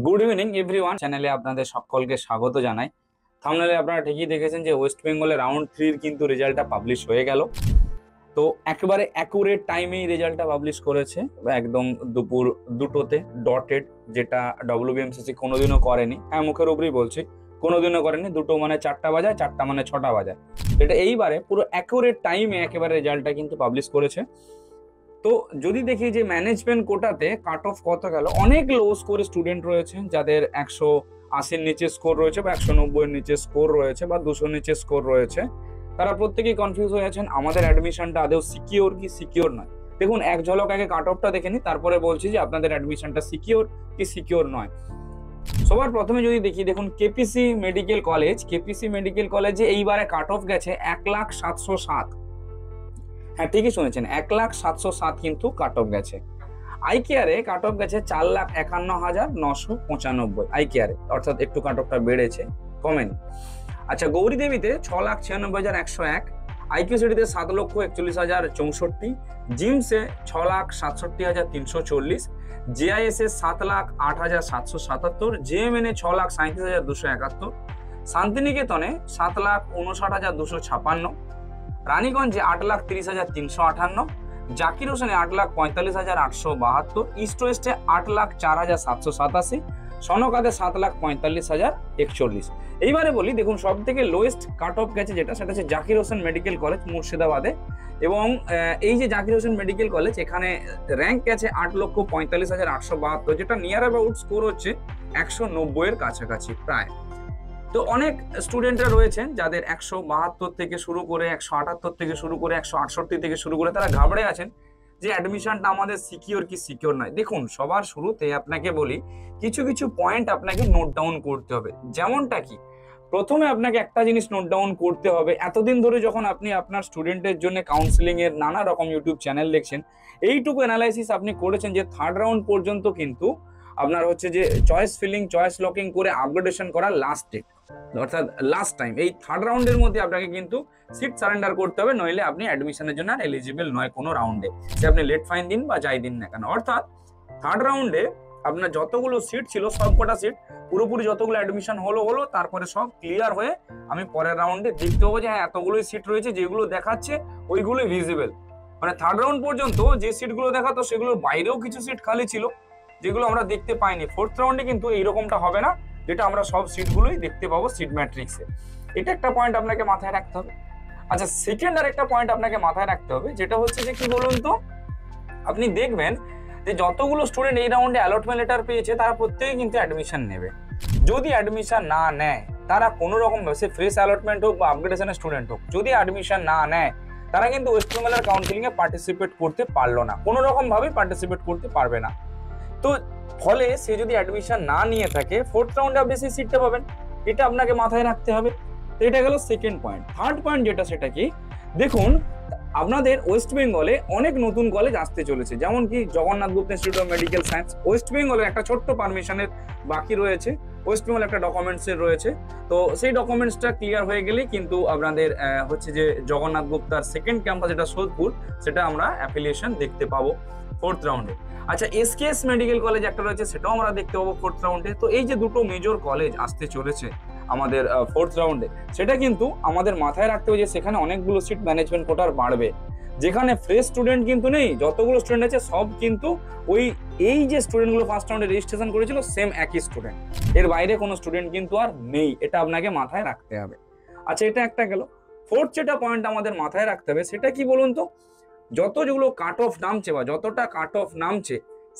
Good evening everyone, চ্যানেলে আপনাদের সকলকে স্বাগত জানাই। থাম্বনেলে আপনারা ঠিকই দেখেছেন যে ওয়েস্ট বেঙ্গলে রাউন্ড 3 কিন্তু রেজাল্টটা পাবলিশ হয়ে গেল। তো একেবারে অ্যাকুরেট টাইমেই রেজাল্টটা পাবলিশ করেছে, একদম দুপুর 2টোতে ডটেড, যেটা ডব্লিউবিএমসিসি কোনোদিনও করেনি। হ্যাঁ, মুখের উপরেই বলছি, কোনোদিনও করেনি। 2টো মানে 4টা বাজায়, 4টা মানে 6টা বাজায়। এটা এইবারে পুরো অ্যাকুরেট টাইমে একেবারে রেজাল্টটা কিন্তু পাবলিশ করেছে। তো যদি দেখি যে ম্যানেজমেন্ট কোটাতে কাট অফ কত গেল, অনেক লো স্কোরে স্টুডেন্ট রয়েছে যাদের 180-র নিচে স্কোর রয়েছে বা 190-এর নিচে স্কোর রয়েছে বা 200-র নিচে স্কোর রয়েছে। তারা প্রত্যেকেই কনফিউজ হয়ে আছেন আমাদের অ্যাডমিশনটা আদৌ সিকিওর কি সিকিওর নয়। দেখুন, এক ঝলক আগে কাট অফটা দেখে নি, তারপরে বলছি যে আপনাদের অ্যাডমিশনটা সিকিওর কি সিকিওর নয়। সবার প্রথমে যদি দেখি, দেখুন কেপিসি মেডিকেল কলেজে এইবারে কাট অফ গেছে 1,07,007। হ্যাঁ, ঠিকই শুনেছেন, 1,07,007 কিন্তু কাট অফ গেছে। আইকেয়ারে কাট অফ গেছে 4,51,995 আইকেয়ারে, অর্থাৎ একটু কাট অফটা বেড়েছে, কমেনি। আচ্ছা, গৌরীদেবীতে 6,96,101, আইকিউসিটিতে 7,41,064, জিমসে 6,67,340, জেআইএসে 7,08,777, জেএমএনএ 6,37,271, শান্তিনিকেতনে 7,59,256, রানীগঞ্জে 8,30,358, জাকির হোসেনে 8,45,872, ইস্ট ওয়েস্টে 8,04,787, সনকাতে 7,45,041। এইবারে বলি, দেখুন সব থেকে লোয়েস্ট কাট অফ গেছে যেটা, সেটা হচ্ছে জাকির হোসেন মেডিকেল কলেজ মুর্শিদাবাদে। এবং এই যে জাকির হোসেন মেডিকেল কলেজ, এখানে র্যাঙ্ক গেছে 8,45,872, যেটা নিয়ার অ্যাবাউট স্কোর হচ্ছে 190-এর কাছাকাছি প্রায়। তো অনেক স্টুডেন্টরা রয়েছেন যাদের 172 থেকে শুরু করে 178 থেকে শুরু করে 168 থেকে শুরু করে তারা ঘাবড়ে আছেন যে অ্যাডমিশনটা আমাদের সিকিওর কি সিকিওর নয়। দেখুন, সবার শুরুতে আপনাকে বলি কিছু কিছু পয়েন্ট আপনাকে নোট ডাউন করতে হবে। যেমনটা কি, প্রথমে আপনাকে একটা জিনিস নোট ডাউন করতে হবে, এতদিন ধরে যখন আপনি আপনার স্টুডেন্টের জন্য কাউন্সিলিং এর নানা রকম ইউটিউব চ্যানেল দেখছেন, এইটুকু অ্যানালাইসিস আপনি করেছেন যে থার্ড রাউন্ড পর্যন্ত কিন্তু আপনার হচ্ছে যে চয়েস ফিলিং, চয়েস লকিং করে আপগ্রেডেশন করা লাস্ট ডেট, অর্থাৎ লাস্ট টাইম। এই থার্ড রাউন্ডের মধ্যে আপনাকে কিন্তু সিট সারেন্ডার করতে হবে, নইলে আপনি অ্যাডমিশনের জন্য আর এলিজিবল নয় কোনো রাউন্ডে, সে আপনি লেট ফাইন দিন বা যাই দিন না কেন। অর্থাৎ থার্ড রাউন্ডে আপনার যতগুলো সিট ছিল সবকটা সিট পুরোপুরি যতগুলো অ্যাডমিশন হলো, তারপরে সব ক্লিয়ার হয়ে আমি পরের রাউন্ডে দেখতে পাবো যে হ্যাঁ এতগুলোই সিট রয়েছে, যেগুলো দেখাচ্ছে ওইগুলোই ভিজিবল। মানে থার্ড রাউন্ড পর্যন্ত যে সিটগুলো দেখাতো সেগুলোর বাইরেও কিছু সিট খালি ছিল যেগুলো আমরা দেখতে পাইনি। ফোর্থ রাউন্ডে কিন্তু এইরকমটা হবে না, যেটা আমরা সব সিটগুলোই দেখতে পাবো সিট ম্যাট্রিক্সে। এটা একটা পয়েন্ট আপনাকে মাথায় রাখতে হবে। আচ্ছা, সেকেন্ড আর একটা পয়েন্ট আপনাকে মাথায় রাখতে হবে, যেটা হচ্ছে যে কি বলুন তো, আপনি দেখবেন যে যতগুলো স্টুডেন্ট এই রাউন্ডে অ্যালটমেন্ট লেটার পেয়েছে তারা প্রত্যেকেই কিন্তু অ্যাডমিশন নেবে। যদি অ্যাডমিশন না নেয় তারা কোনো রকম সে ফ্রেশ অ্যালটমেন্ট হোক বা আপগ্রেডেশনের স্টুডেন্ট হোক, যদি অ্যাডমিশন না নেয় তারা কিন্তু ওয়েস্ট বেঙ্গলের কাউন্সিলিং এ পার্টিসিপেট করতে পারলো না, কোনো রকম ভাবে পার্টিসিপেট করতে পারবে না। তো ফলে সে যদি অ্যাডমিশন না নিয়ে থাকে, ফোর্থ রাউন্ডে আপনি সেই সিটটা পাবেন, এটা আপনাকে মাথায় রাখতে হবে। তো এটা গেল সেকেন্ড পয়েন্ট। থার্ড পয়েন্ট যেটা, সেটা কি, দেখুন আপনাদের ওয়েস্ট বেঙ্গলে অনেক নতুন কলেজ আসতে চলেছে, যেমন কি Jagannath Gupta institute of medical science. West বেঙ্গলের একটা ছোট্ট পারমিশনের বাকি রয়েছে, ওয়েস্ট বেঙ্গল একটা ডকুমেন্টসের রয়েছে। তো সেই ডকুমেন্টসটা ক্লিয়ার হয়ে গেলেই কিন্তু আপনাদের হচ্ছে যে জগন্নাথ গুপ্তার সেকেন্ড ক্যাম্পাস যেটা সোদপুর, সেটা আমরা অ্যাফিলিয়েশন দেখতে পাবো ফোর্থ রাউন্ডে। আচ্ছা, এসকেএস মেডিকেল কলেজ একটা রয়েছে, সেটাও আমরা দেখতে পাবো ফোর্থ রাউন্ডে। তো এই যে দুটো মেজর কলেজ আসতে চলেছে আমাদের ফোর্থ রাউন্ডে, সেটা কিন্তু আমাদের মাথায় রাখতে হবে যে সেখানে অনেকগুলো সিট ম্যানেজমেন্ট কোটার বাড়বে। যেখানে ফ্রেশ স্টুডেন্ট কিন্তু নেই, যতগুলো স্টুডেন্ট আছে সব কিন্তু ওই এই যে স্টুডেন্টগুলো ফার্স্ট রাউন্ডে রেজিস্ট্রেশন করেছিল সেম একই স্টুডেন্ট, এর বাইরে কোনো স্টুডেন্ট কিন্তু আর নেই, এটা আপনাকে মাথায় রাখতে হবে। আচ্ছা, এটা একটা গেল। ফোর্থ যেটা পয়েন্ট আমাদের মাথায় রাখতে হবে, সেটা কি বলুন তো, যতগুলো কাট অফ নামছে বা যতটা কাট অফ নামছে,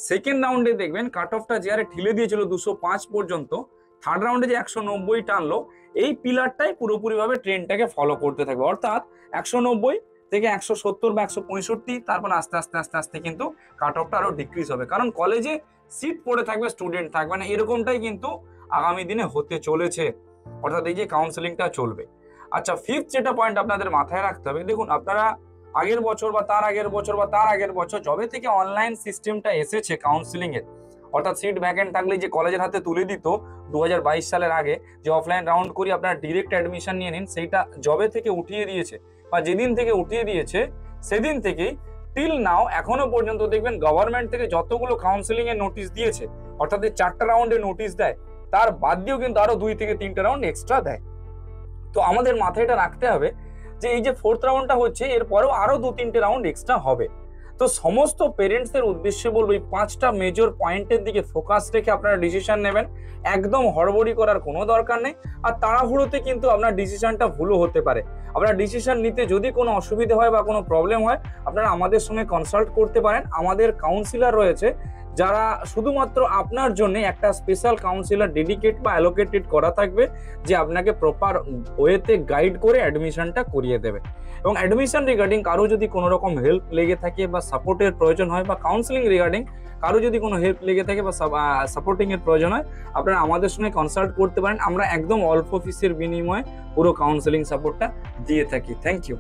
সেকেন্ড রাউন্ডে দেখবেন কাট অফটা যে আরে ঠেলে দিয়েছিল 205 পর্যন্ত, থার্ড রাউন্ডে যে 190 টানলো, এই পিলারটাই পুরোপুরি ভাবে ট্রেনটাকে ফলো করতে থাকবে। অর্থাৎ 190 থেকে 170 বা 165, তারপর আস্তে আস্তে আস্তে আস্তে কিন্তু কাট অফটা আরো ডিক্রিজ হবে, কারণ কলেজে সিট পড়ে থাকবে, স্টুডেন্ট থাকবে না। এরকমটাই কিন্তু আগামী দিনে হতে চলেছে, অর্থাৎ এই যে কাউন্সেলিংটা চলবে। আচ্ছা, ফিফথ যেটা পয়েন্ট আপনাদের মাথায় রাখতে হবে, দেখুন আপনারা আগের বছর বা তার আগের বছর বা তার আগের বছর যবে থেকে অনলাইন সিস্টেমটা এসেছে কাউন্সিলিং এর, অর্থাৎ সিট ভ্যাকেন্ট থাকলে যে কলেজের হাতে তুলে দিত 2022 সালের আগে, যে অফলাইন রাউন্ড করি আপনারা ডিরেক্ট অ্যাডমিশন নিয়ে নিন, সেইটা যবে থেকে উঠিয়ে দিয়েছে বা যেদিন থেকে উঠিয়ে দিয়েছে সেদিন থেকেই টিল নাও এখনো পর্যন্ত দেখবেন গভর্নমেন্ট থেকে যতগুলো কাউন্সিলিং এর নোটিশ দিয়েছে, অর্থাৎ 4টা রাউন্ডে নোটিশ দেয়, তার বাদ দিয়েও কিন্তু আরো 2 থেকে 3টা রাউন্ড এক্সট্রা দেয়। তো আমাদের মাথায় এটা রাখতে হবে যে এই যে 4th রাউন্ডটা হচ্ছে, এরপরেও আরো 2-3টে রাউন্ড এক্সট্রা হবে। তো সমস্ত পেরেন্টসদের উদ্দেশ্যে বলবো এই 5টা মেজর পয়েন্টের দিকে ফোকাস রেখে আপনারা ডিসিশন নেবেন। একদম হড়বড়ি করার কোনো দরকার নেই, আর তাড়াহুড়োতে কিন্তু আপনার ডিসিশনটা ভুলও হতে পারে। আপনার ডিসিশন নিতে যদি কোনো অসুবিধা হয় বা কোনো প্রবলেম হয়, আপনারা আমাদের সঙ্গে কনসাল্ট করতে পারেন। আমাদের কাউন্সিলর রয়েছে যারা শুধুমাত্র আপনার জন্য একটা স্পেশাল কাউন্সিলর ডেডিকেট বা অ্যালোকেটেড করা থাকবে, যে আপনাকে প্রপার ওয়েতে গাইড করে অ্যাডমিশনটা করিয়ে দেবে। এবং অ্যাডমিশন রিগার্ডিং কারো যদি কোনো রকম হেল্প লেগে থাকে বা সাপোর্টের প্রয়োজন হয়, বা কাউন্সিলিং রিগার্ডিং কারো যদি কোনো হেল্প লেগে থাকে বা সাপোর্টিং এর প্রয়োজন হয়, আপনারা আমাদের সঙ্গে কনসাল্ট করতে পারেন। আমরা একদম অল্প ফিসের বিনিময়ে পুরো কাউন্সিলিং সাপোর্টটা দিয়ে থাকি। Thank you.